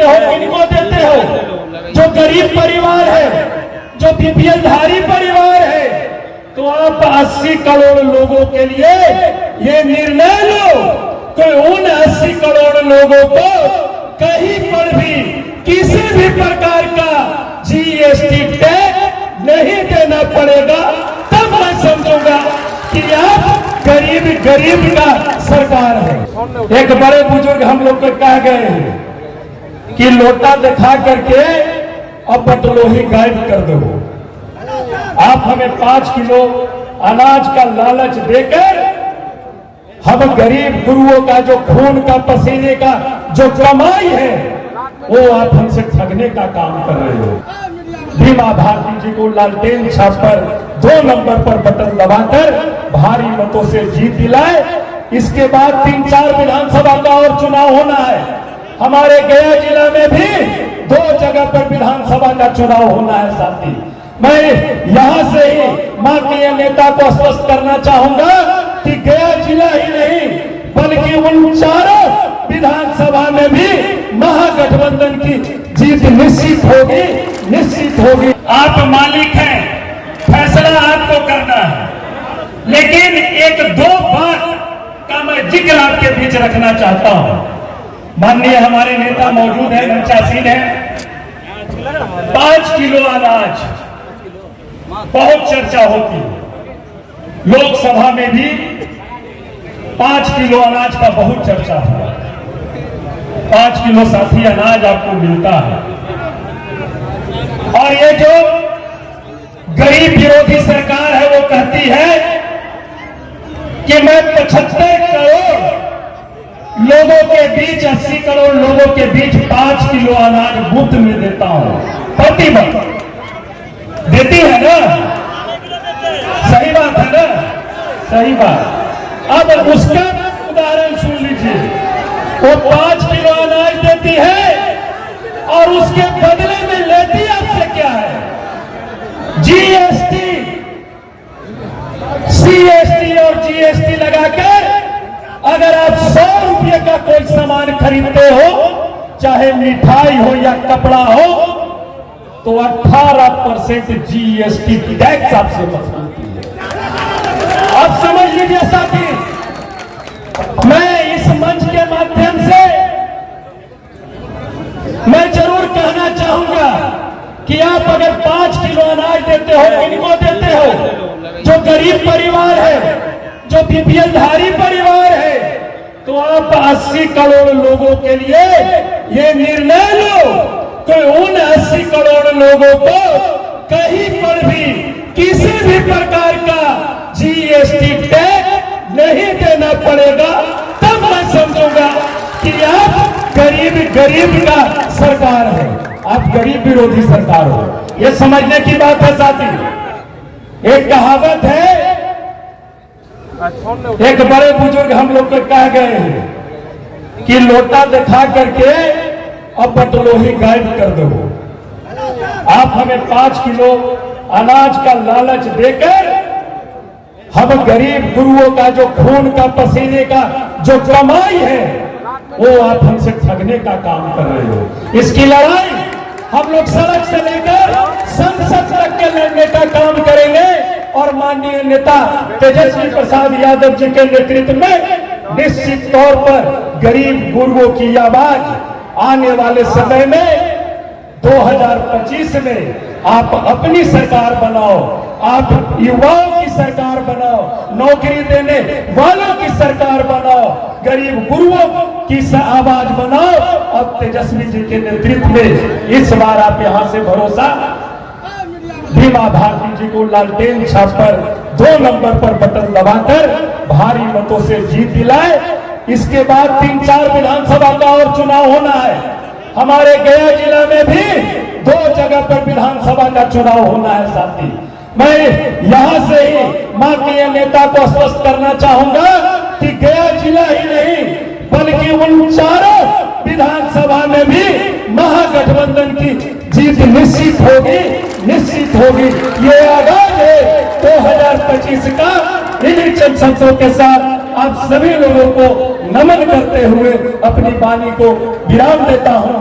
देते हो, किनको देते हो? जो गरीब परिवार है, जो बीपीएल धारी परिवार है, तो आप 80 करोड़ लोगों के लिए ये निर्णय लो कि उन 80 करोड़ लोगों को कहीं पर भी किसी भी प्रकार का जीएसटी टैक्स नहीं देना पड़ेगा। तब मैं समझूंगा कि आप गरीब का सरकार है। एक बड़े बुजुर्ग हम लोग को कह गए हैं कि लोटा दिखा करके अब बटलोही गायब कर दो। आप हमें 5 किलो अनाज का लालच देकर हम गरीब गुरुओं का जो खून का पसीने का जो कमाई है वो आप हमसे ठगने का काम कर रहे हो। भीमा भारती जी को लालटेन छाप पर 2 नंबर पर बटन दबाकर भारी मतों से जीत दिलाए। इसके बाद 3-4 विधानसभा का और चुनाव होना है। हमारे गया जिला में भी 2 जगह पर विधानसभा का चुनाव होना है साथी। मैं यहां से ही माननीय नेता को आश्वस्त करना चाहूंगा कि गया जिला ही नहीं बल्कि उन चारों विधानसभा में भी महागठबंधन की जीत निश्चित होगी, निश्चित होगी। आप मालिक हैं, फैसला आपको करना है, लेकिन 1-2 बात का मैं जिक्र आपके बीच रखना चाहता हूं। माननीय हमारे नेता मौजूद है, मंचासीन है। 5 किलो अनाज बहुत चर्चा होती है। लोकसभा में भी 5 किलो अनाज का बहुत चर्चा हुआ। 5 किलो साथी अनाज आपको मिलता है। और ये जो गरीब विरोधी सरकार है वो कहती है कि मैं 75 करोड़ लोगों के बीच, 80 करोड़ लोगों के बीच 5 किलो अनाज मुफ्त में देता हूं। प्रतिबद्ध देती है ना? सही बात है ना? सही बात। अब उसका उदाहरण सुन लीजिए। वो 5 किलो अनाज देती है और उसके बदले में लेती आपसे क्या है? जीएसटी, सीएसटी और जीएसटी लगाकर अगर आप 100 रुपये का कोई सामान खरीदते हो, चाहे मिठाई हो या कपड़ा हो, तो 18% जीएसटी टैक्स आपसे वसूलती है। आप समझ लीजिए साथी, मैं इस मंच के माध्यम से मैं जरूर कहना चाहूंगा कि आप अगर 5 किलो अनाज देते हो, किनको देते हो? जो गरीब परिवार है, जो बीपीएल धारी परिवार है, तो आप 80 करोड़ लोगों के लिए ये निर्णय लो कि उन 80 करोड़ लोगों को कहीं पर भी किसी भी प्रकार का जीएसटी टैक्स नहीं देना पड़ेगा। तब मैं समझूंगा कि आप गरीब का सरकार है, आप गरीब विरोधी सरकार हो। ये समझने की बात है साथी। एक कहावत है, एक बड़े बुजुर्ग हम लोग को कह गए हैं कि लोटा दिखा करके अब बटलोही गायब कर दो। आप हमें 5 किलो अनाज का लालच देकर हम गरीब गुरुओं का जो खून का पसीने का जो कमाई है वो आप हमसे ठगने का काम कर रहे हो। इसकी लड़ाई हम लोग सड़क से लेकर संसद तक के लड़ने का काम करेंगे और माननीय नेता तेजस्वी प्रसाद यादव जी के नेतृत्व में निश्चित तौर पर गरीब गुरुओं की आवाज आने वाले समय में 2025 में आप अपनी सरकार बनाओ, आप युवाओं की सरकार बनाओ, नौकरी देने वालों की सरकार बनाओ, गरीब गुरुओं की आवाज बनाओ। और तेजस्वी जी के नेतृत्व में इस बार आप यहां से भरोसा भीमा भारती जी को लालटेन छाप पर 2 नंबर पर बटन दबाकर भारी मतों से जीत दिलाए। इसके बाद 3-4 विधानसभा का और चुनाव होना है। हमारे गया जिला में भी 2 जगह पर विधानसभा का चुनाव होना है साथी। मैं यहां से ही माननीय नेता को आश्वस्त करना चाहूंगा कि गया जिला ही नहीं बल्कि उन चारों विधानसभा में भी महागठबंधन की जीत निश्चित होगी, निश्चित होगी। ये आगाज है 2025 का। इन्हीं चंद शब्दों के साथ आप सभी लोगों को नमन करते हुए अपनी वाणी को विराम देता हूं।